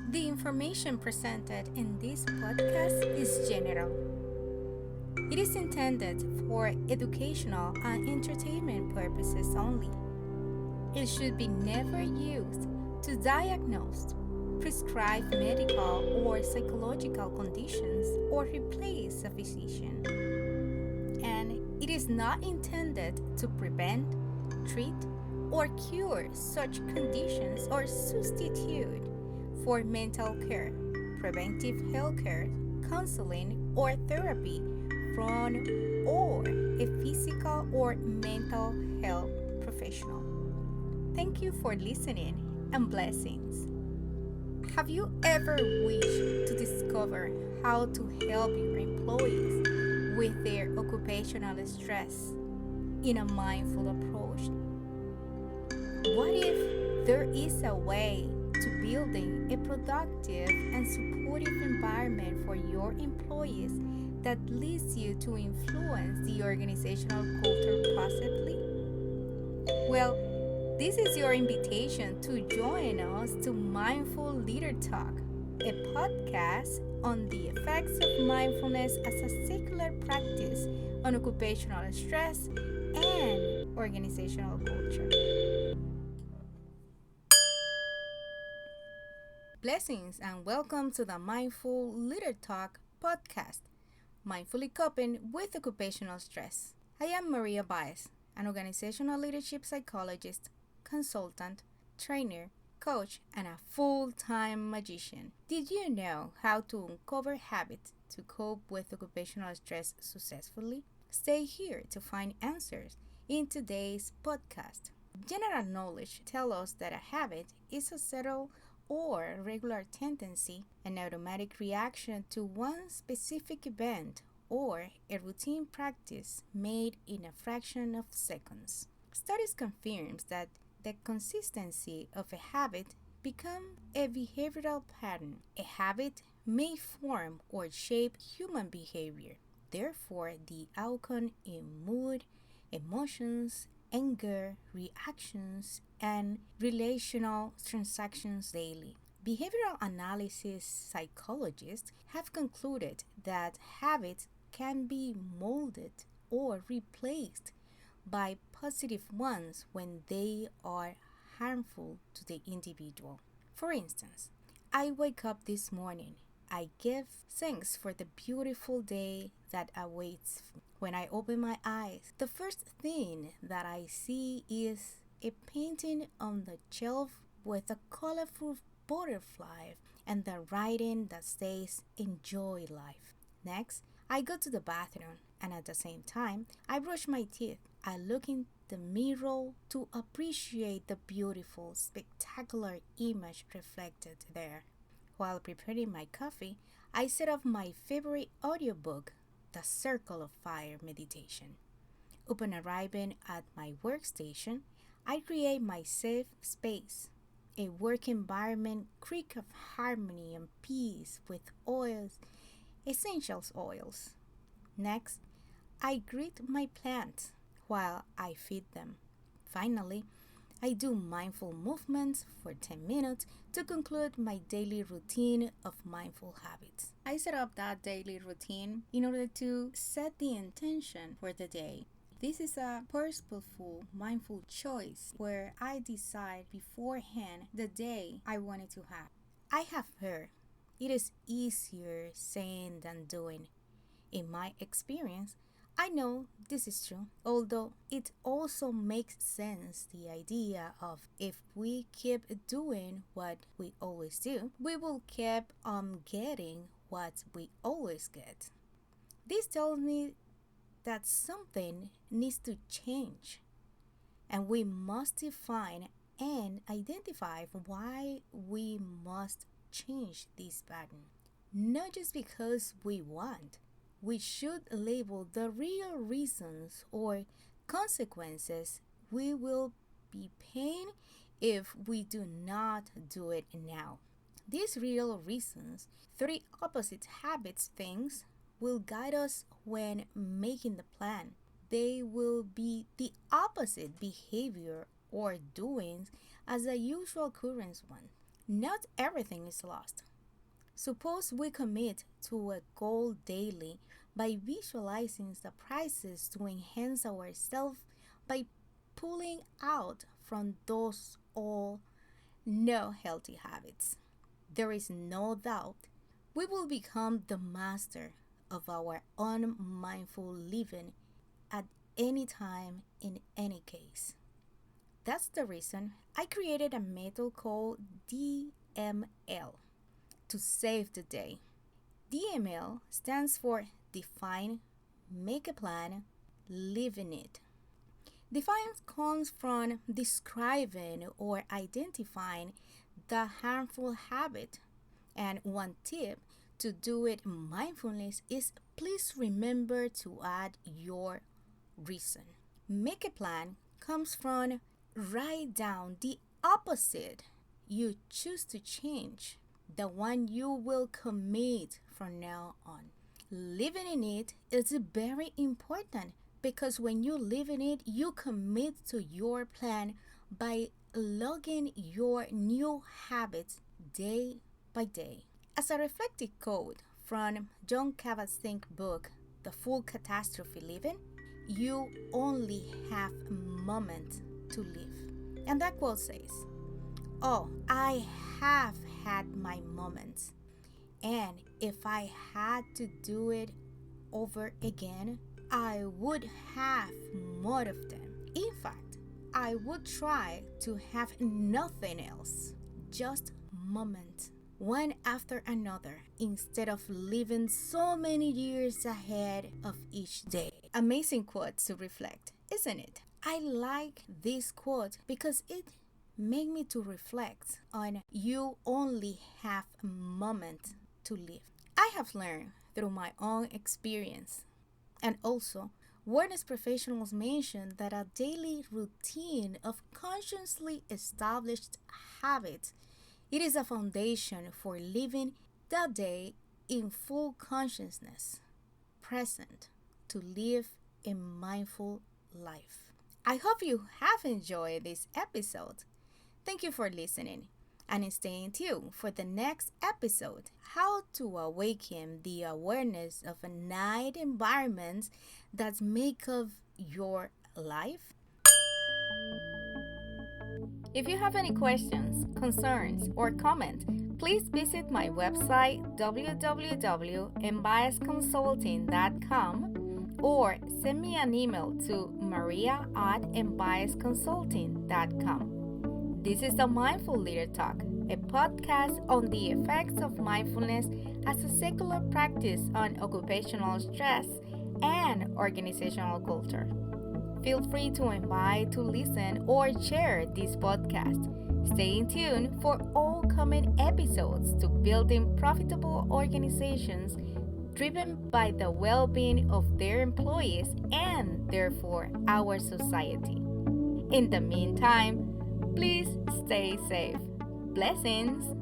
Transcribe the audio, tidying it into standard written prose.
The information presented in this podcast is general. It is intended for educational and entertainment purposes only. It should be never used to diagnose, prescribe medical or psychological conditions, or replace a physician. And it is not intended to prevent, treat, or cure such conditions or substitute for mental care, preventive health care, counseling, or therapy from or a physical or mental health professional. Thank you for listening and blessings. Have you ever wished to discover how to help your employees with their occupational stress in a mindful approach? What if there is a way to building a productive and supportive environment for your employees that leads you to influence the organizational culture positively? Well, this is your invitation to join us to Mindful Leader Talk, a podcast on the effects of mindfulness as a secular practice on occupational stress and organizational culture. Blessings and welcome to the Mindful Leader Talk podcast, Mindfully Coping with Occupational Stress. I am María Báez, an organizational leadership psychologist, consultant, trainer, coach, and a full-time magician. Did you know how to uncover habits to cope with occupational stress successfully? Stay here to find answers in today's podcast. General knowledge tells us that a habit is a settled or regular tendency, an automatic reaction to one specific event, or a routine practice made in a fraction of seconds. Studies confirm that the consistency of a habit becomes a behavioral pattern. A habit may form or shape human behavior. Therefore, the outcome in mood, emotions, anger, reactions, and relational transactions daily. Behavioral analysis psychologists have concluded that habits can be molded or replaced by positive ones when they are harmful to the individual. For instance, I wake up this morning. I give thanks for the beautiful day that awaits me. When I open my eyes, the first thing that I see is a painting on the shelf with a colorful butterfly and the writing that says, "Enjoy life." Next, I go to the bathroom and at the same time, I brush my teeth. I look in the mirror to appreciate the beautiful, spectacular image reflected there. While preparing my coffee, I set up my favorite audiobook, The Circle of Fire Meditation. Upon arriving at my workstation, I create my safe space, a work environment creak of harmony and peace with oils, essential oils. Next, I greet my plants while I feed them. Finally, I do mindful movements for 10 minutes to conclude my daily routine of mindful habits. I set up that daily routine in order to set the intention for the day. This is a purposeful, mindful choice where I decide beforehand the day I wanted to have. I have heard it is easier saying than doing. In my experience, I know this is true, although it also makes sense the idea of if we keep doing what we always do, we will keep on getting what we always get. This tells me that something needs to change, and we must define and identify why we must change this pattern. Not just because we want. We should label the real reasons or consequences we will be paying if we do not do it now. These real reasons, three opposite habits things, will guide us when making the plan. They will be the opposite behavior or doings as the usual occurrence one. Not everything is lost. Suppose we commit to a goal daily by visualizing surprises to enhance ourselves by pulling out from those old, no healthy habits. There is no doubt we will become the master of our own mindful living at any time in any case. That's the reason I created a method called DML to save the day. DML stands for Define, Make a Plan, Live in It. Define comes from describing or identifying the harmful habit. And one tip to do it mindfulness is please remember to add your reason. Make a plan comes from write down the opposite you choose to change, the one you will commit from now on. Living in it is very important because when you live in it, you commit to your plan by logging your new habits day by day. As a reflective quote from John Kabat-Zinn's book, The Full Catastrophe Living, you only have a moment to live. And that quote says, "Oh, I have had my moments. And if I had to do it over again, I would have more of them. In fact, I would try to have nothing else, just moments, one after another, instead of living so many years ahead of each day." Amazing quote to reflect, isn't it? I like this quote because it made me to reflect on you only have a moment to live. I have learned through my own experience, and also wellness professionals mention that a daily routine of consciously established habits, it is a foundation for living the day in full consciousness, present, to live a mindful life. I hope you have enjoyed this episode. Thank you for listening and staying tuned for the next episode, how to awaken the awareness of a night environment that make up your life. If you have any questions, concerns, or comments, please visit my website www.mbaezconsulting.com or send me an email to maria@mbaezconsulting.com. This is the Mindful Leader Talk, a podcast on the effects of mindfulness as a secular practice on occupational stress and organizational culture. Feel free to invite, to listen, or share this podcast. Stay in tune for all coming episodes to building profitable organizations driven by the well-being of their employees and therefore our society. In the meantime, please stay safe. Blessings.